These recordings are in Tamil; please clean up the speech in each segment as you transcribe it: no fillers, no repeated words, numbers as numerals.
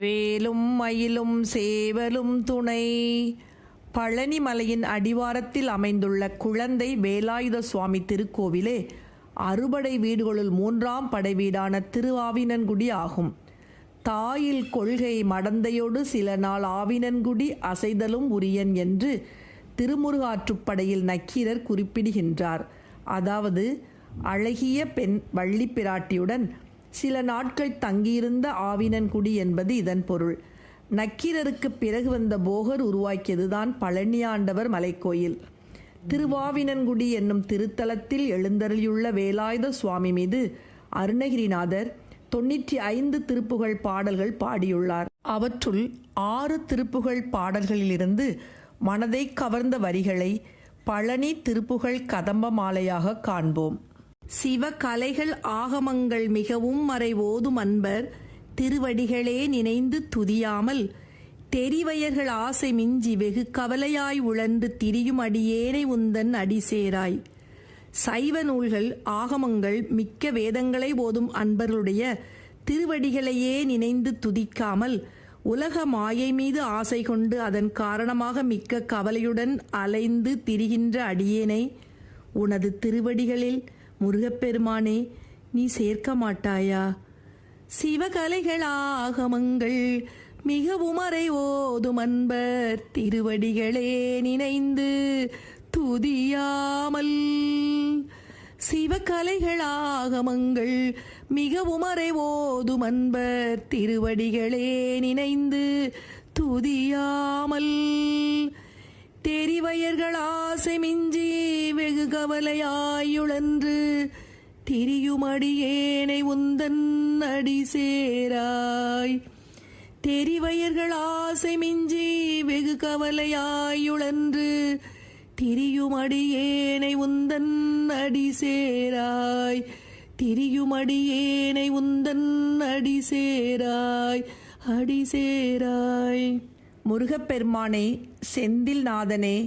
வேலும் மயிலும் சேவலும் துணை. பழனிமலையின் அடிவாரத்தில் அமைந்துள்ள குழந்தை வேலாயுத சுவாமி திருக்கோவிலே அறுபடை வீடுகளுள் 3ஆம் படை வீடான திருஆவினன்குடி ஆகும். தாயில் கொள்கை மடந்தையோடு சில நாள் ஆவினன்குடி அசைதலும் உரியன் என்று திருமுருகாற்றுப்படையில் நக்கீரர் குறிப்பிடுகின்றார். அதாவது அழகிய பெண் வள்ளி பிராட்டியுடன் சில நாட்கள் தங்கியிருந்த ஆவினன்குடி என்பது இதன் பொருள். நக்கீரருக்கு பிறகு வந்த போகர் உருவாக்கியதுதான் பழனியாண்டவர் மலைக்கோயில். திருவாவினன்குடி என்னும் திருத்தலத்தில் எழுந்தருளியுள்ள வேலாயுத சுவாமி மீது அருணகிரிநாதர் 95 திருப்புகழ் பாடல்கள் பாடியுள்ளார். அவற்றுள் 6 திருப்புகழ் பாடல்களிலிருந்து மனதை கவர்ந்த வரிகளை பழனி திருப்புகழ் கதம்ப மாலையாக காண்போம். சிவ கலைகள் ஆகமங்கள் மிகவும் மறை ஓதும் அன்பர் திருவடிகளே நினைந்து துதியாமல் தெரிவயர்கள் ஆசை மிஞ்சி வெகு கவலையாய் உழன்று திரியும் அடியேனை உந்தன் அடிசேராய். சைவ நூல்கள் ஆகமங்கள் மிக்க வேதங்களை ஓதும் அன்பர்களுடைய திருவடிகளையே நினைந்து துதிக்காமல் உலக மாயை மீது ஆசை கொண்டு அதன் காரணமாக மிக்க கவலையுடன் அலைந்து திரிகின்ற அடியேனை உனது திருவடிகளில் முருகப்பெருமானே நீ சேர்க்க மாட்டாயா? சிவகலைகள் ஆகமங்கள் மிகவும் அறை ஓதும் அன்பர் திருவடிகளே நினைந்து துதியாமல். சிவகலைகள் ஆகமங்கள் மிகவும் அறை ஓதும் அன்பர் திருவடிகளே நினைந்து துதியாமல் தெரிவயர்கள் ஆசை மிஞ்சி வெகு கவலையாயுழன்று திரியுமடியேனை உந்தன் அடி சேராய். தெரிவயர்கள் ஆசை மிஞ்சி வெகு கவலையாயுழன்று திரியுமடியேனை உந்தன் அடி சேராய். திரியுமடியேனை உந்தன் அடி சேராய் அடி சேராய். முருகப்பெருமானே, செந்தில் நாதனே,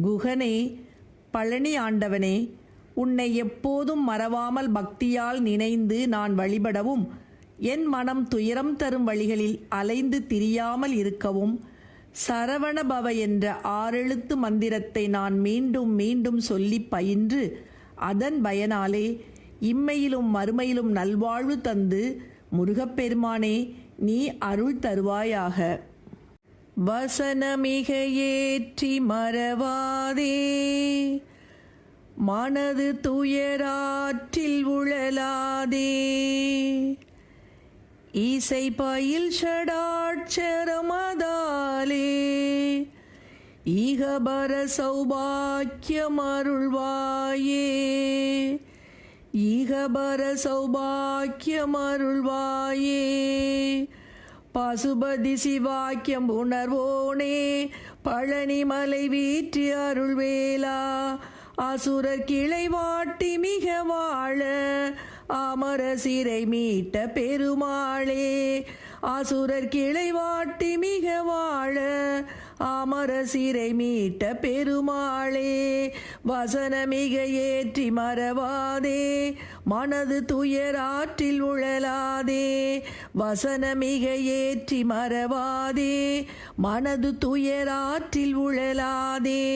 குகனே, பழனி ஆண்டவனே, உன்னை எப்போதும் மறவாமல் பக்தியால் நினைந்து நான் வழிபடவும் என் மனம் துயரம் தரும் வழிகளில் அலைந்து திரியாமல் இருக்கவும் சரவணபவ என்ற 6 எழுத்து மந்திரத்தை நான் மீண்டும் மீண்டும் சொல்லி பயின்று அதன் பயனாலே இம்மையிலும் மறுமையிலும் நல்வாழ்வு தந்து முருகப்பெருமானே நீ அருள் தருவாயாக. வசனமிக ஏற்றி மறவாதே மனது துயராற்றில் உழலாதே. இசை பயில் ஷடாட்சரமதாலே ஈகபர சௌபாக்கியம் அருள்வாயே. ஈகபர சௌபாக்கியம் அருள்வாயே. பசுபதி சிவாக்கியம் உணர்வோனே பழனிமலை வீற்றி அருள்வேலா. அசுர கிளை வாட்டி மிக வாழ அமர சிறை மீட்ட பெருமாளே. அசுரர் கிளை வாட்டி மிக வாழ அமர சிறை மீட்ட பெருமாளே. வசனமிக ஏற்றி மறவாதே மனது துயராற்றில் உழலாதே. வசனமிக ஏற்றி மறவாதே மனது துயராற்றில் உழலாதே.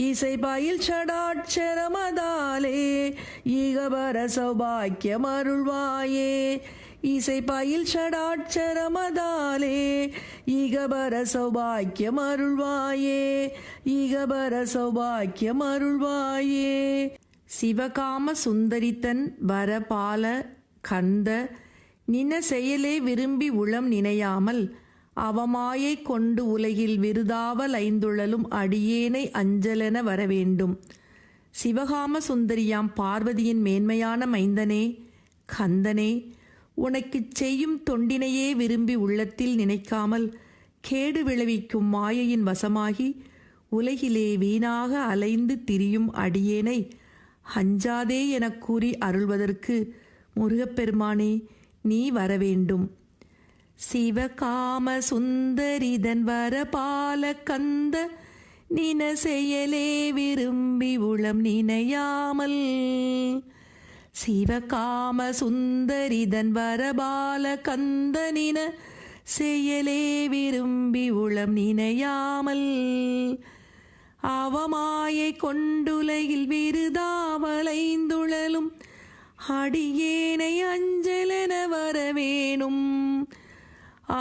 இசை பயில் ஷடாட்சரமதாலே ஈகபர சௌபாக்கியம் அருள்வாயே. இசை பயில் ஷடாட்சரமதாலே ஈகபர சௌபாக்கியம் அருள்வாயே. ஈகபர சௌபாக்கியம் அருள்வாயே. சிவகாம சுந்தரித்தன் வரபால கந்த நின செயலே விரும்பி உளம் நினையாமல் அவமாயை கொண்டு உலகில் விருதாவல் ஐந்துழலும் அடியேனை அஞ்சலென வரவேண்டும். சிவகாம சுந்தரியாம் பார்வதியின் மேன்மையான மைந்தனே கந்தனே, உனக்குச் செய்யும் தொண்டினையே விரும்பி உள்ளத்தில் நினைக்காமல் கேடு விளைவிக்கும் மாயையின் வசமாகி உலகிலே வீணாக அலைந்து திரியும் அடியேனை அஞ்சாதே எனக் கூறி அருள்வதற்கு முருகப்பெருமானே நீ வரவேண்டும். சிவகாம சுந்தரிதன் வரபால கந்த நின செயலே விரும்பி உளம் நினையாமல். சிவகாம சுந்தரிதன் வரபால கந்த நின செயலே விரும்பி உளம் நினையாமல் அவமாயை கொண்டுலகில் விருதாவலைந்துழலும் அடியேனை அஞ்சலென வரவேணும்.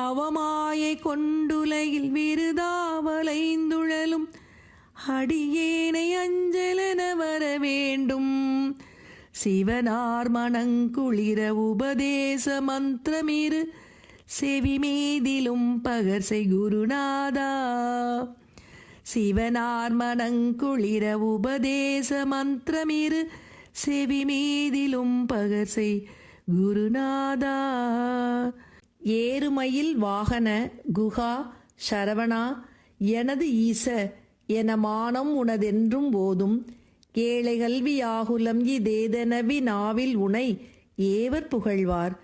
அவமாயை கொண்டுலகில் விருதாவலைந்துழலும் அடியேனை அஞ்சலென வரவேண்டும். சிவனார் மனங்குளிர உபதேச மந்திரமிரு செவி மீதிலும் பகர்சை குருநாதா. சிவனார் மனங்குளிர உபதேச மந்திரமிரு செவி மீதிலும் பகர்சை குருநாதா. ஏறுமயில் வாகன குஹா சரவணா எனது ஈச என மானம் உனதென்றும் போதும். ஏழை கல்வியாகுலம் இதேதனவி நாவில் உனை ஏவர் புகழ்வார்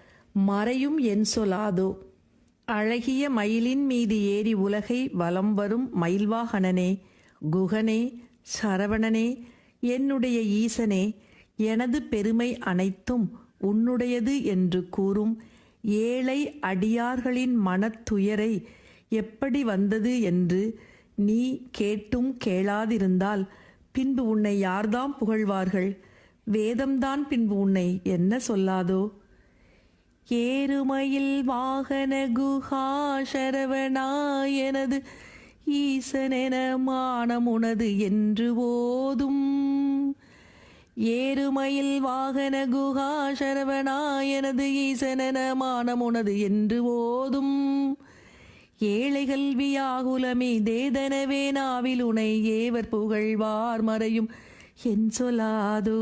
மறையும் என் சொலாதோ. அழகிய மயிலின் மீது ஏறி உலகை வலம் வரும் மயில்வாகனனே, குகனே, சரவணனே, என்னுடைய ஈசனே, எனது பெருமை அனைத்தும் உன்னுடையது என்று கூறும் ஏழை அடியார்களின் மனத்துயரை எப்படி வந்தது என்று நீ கேட்டும் கேளாதிருந்தால் பின்பு உன்னை யார்தாம் புகழ்வார்கள்? வேதம்தான் பின்பு உன்னை என்ன சொல்லாதோ. ஏறுமயில் வாகன குஹா சரவணா எனது ஈசனென மானமுனது என்று ஓதும். ஏறுமயில் வாகன குஹா சரவணா எனது ஈசனென மானமுனது என்று ஓதும். ஏழை கல்வியாகுலமே தேதனவே நாவில் உனை ஏவர் புகழ்வார் மறையும் என் சொல்லாதோ.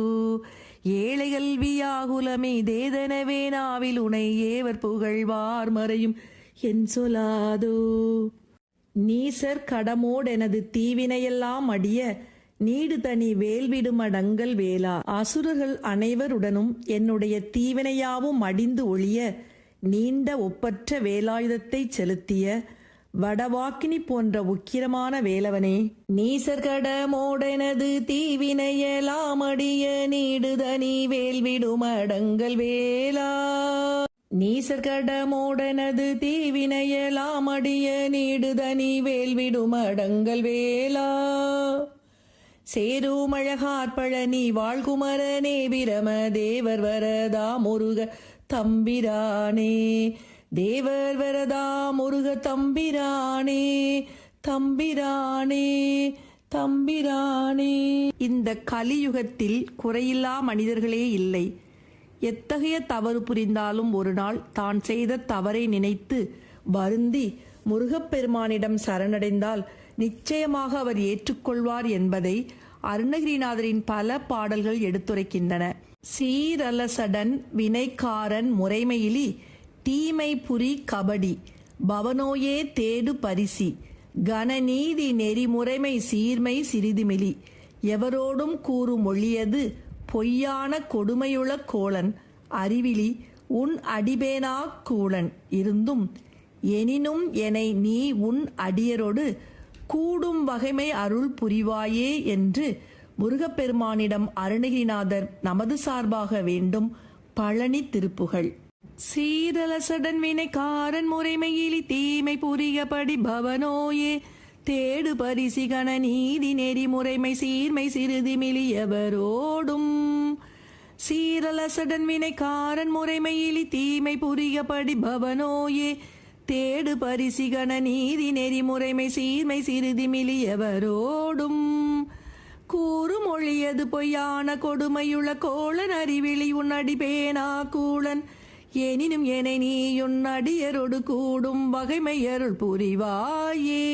ஏழை கல்வியாகுலமே தேதனவே நாவில் உனை ஏவர் புகழ்வார் மறையும் என் சொல்லாதோ. நீசர் கடமோடெனது தீவினையெல்லாம் அடிய நீடு தனி வேல்விடுமடங்கல் வேளா. அசுரர்கள் அனைவருடனும் என்னுடைய தீவினையாவும் அடிந்து ஒழிய நீண்ட ஒப்பற்ற வேலாயுதத்தை செலுத்திய வடவாக்கினி போன்ற உக்கிரமான வேலவனே. நீசர்கடமோடெனது தீவினையலாமடிய நீடுதனி வேல்விடுமடங்கல் வேளா. நீசர்கடமோடெனது தீவினையலாமடிய நீடுதனி வேல்விடுமடங்கல் வேளா. சேருமழகார் பழனி வாழ்குமரனே பிரம தேவர் வரதா முருக தம்பிரானே. தேவர் வரதா முருக தம்பிரானே, தம்பிரானே, தம்பிரானே. இந்த கலியுகத்தில் குறையில்லா மனிதர்களே இல்லை. எத்தகைய தவறு புரிந்தாலும் ஒரு நாள் தான் செய்த தவறை நினைத்து வருந்தி முருகப்பெருமானிடம் சரணடைந்தால் நிச்சயமாக அவர் ஏற்றுக்கொள்வார் என்பதை அருணகிரிநாதரின் பல பாடல்கள் எடுத்துரைக்கின்றன. சீரலசடன் வினைக்காரன் முறைமையிலி தீமை புரி கபடி பவனோயே தேடு பரிசி கனநீதி நெறிமுறைமை சீர்மை சிறிதுமிலி எவரோடும் கூறு மொழியது பொய்யான கொடுமையுள கோளன் அறிவிலி உன் அடிபேனா கூளன் இருந்தும் எனினும் எனை நீ உன் அடியரோடு கூடும் வகைமை அருள் புரிவாயே என்று முருகப்பெருமானிடம் அருணகிரிநாதர் நமது சார்பாக வேண்டும் பழனி திருப்புகழ். சீரலசடன் வினைக்காரன் முறைமையிலி தீமை புரியபடி பவனோயே தேடு பரிசிகன நீதி நெறிமுறைமை சீர்மை சிறிதுமிலி எவரோடும். சீரலசடன் வினைக்காரன் முறைமையிலி தீமை புரியபடி பவனோயே தேடு பரிசிகன நீதி நெறிமுறைமை சீர்மை சிறிதுமிலி எவரோடும். கூறுமொழியது பொய்யான கொடுமையுள்ள கோளன் அறிவிலி உன் அடிபேனா கூளன் எனினும் எனை நீயுன் அடியரோடு கூடும் வகைமையருள் புரிவாயே.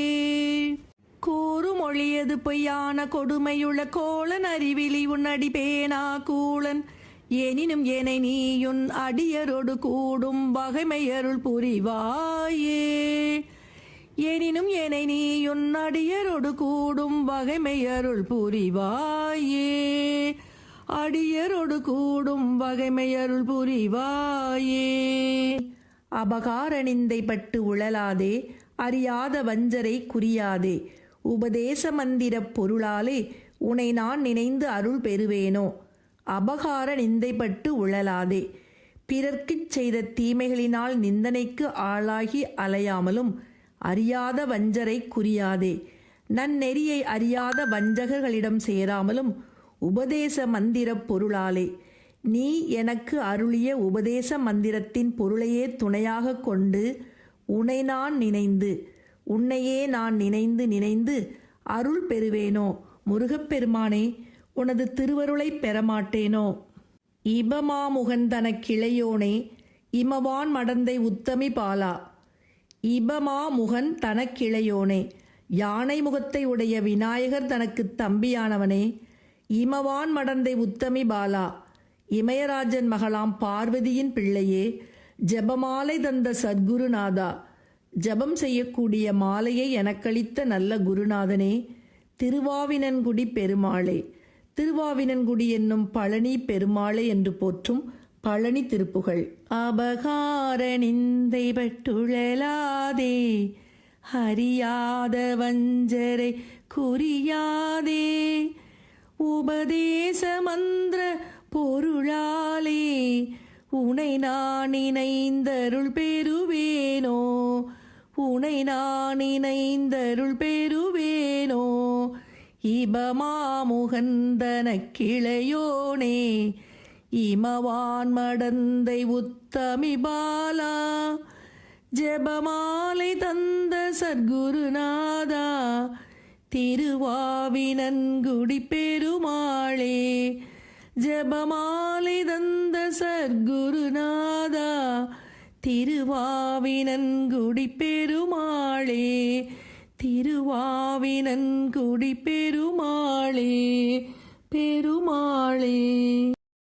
கூறுமொழியது பொய்யான கொடுமையுள்ள கோளன் அறிவிலி உன் அடிபேனா கூளன் எனினும் எனை நீயுன் அடியரோடு கூடும் வகைமையருள் புரிவாயே. எனினும் எனை நீயுன் அடியரோடு கூடும் வகைமையருள் புரிவாயே. அடியரோடு கூடும் வகைமையருள் புரிவாயே. அபகார நிந்தை பட்டு உழலாதே அறியாத வஞ்சரை குறியாதே உபதேச மந்திர பொருளாலே உனை நான் நினைந்து அருள் பெறுவேனோ. அபகார நிந்தைப்பட்டு உழலாதே பிறர்க்குச் செய்த தீமைகளினால் நிந்தனைக்கு ஆளாகி அலையாமலும் அறியாத வஞ்சரை குறியாதே. நன்னெறியை அறியாத வஞ்சகர்களிடம் சேராமலும் உபதேச மந்திரப் பொருளாலே. நீ எனக்கு அருளிய உபதேச மந்திரத்தின் பொருளையே துணையாக கொண்டு உன்னையே நான் நினைந்து நினைந்து அருள் பெறுவேனோ? முருகப்பெருமானே, உனது திருவருளை பெறமாட்டேனோ? இபமாமுகன் தனக்கிளையோனே, இமவான் மடந்தை உத்தமி பாலா. இபமாமுகன் தனக்கிளையோனே, யானை முகத்தை உடைய விநாயகர் தனக்கு தம்பியானவனே, இமவான் மடந்தை உத்தமி பாலா. இமயராஜன் மகளாம் பார்வதியின் பிள்ளையே, ஜெபமாலை தந்த சத்குருநாதா, ஜபம் செய்யக்கூடிய மாலையை எனக்களித்த நல்ல குருநாதனே, திருவாவினன்குடி பெருமாளே. திருவாவினன்குடி என்னும் பழனி பெருமாளே என்று போற்றும் பழனி திருப்புகழ். அபகார நிந்தை பட்டுழலாதே, அறியாத வஞ்சரை குறியாதே, உபதேச மந்திர பொருளாலே உனை நான் இணைந்தருள் பெறுவேனோ? உனை நான் இணைந்தருள் பெறுவேனோ? இபமாமுகந்தனக்கிளையோனே, இமவான் மடந்தை உத்தமி பாலா. ஜெபமாலை தந்த சத்குருநாதா, திருவாவினன்குடி பெருமாளே. ஜெபமாலை தந்த சத்குருநாதா, திருவாவினன்குடி பெருமாளே. திருவாவினன்குடி பெருமாளே.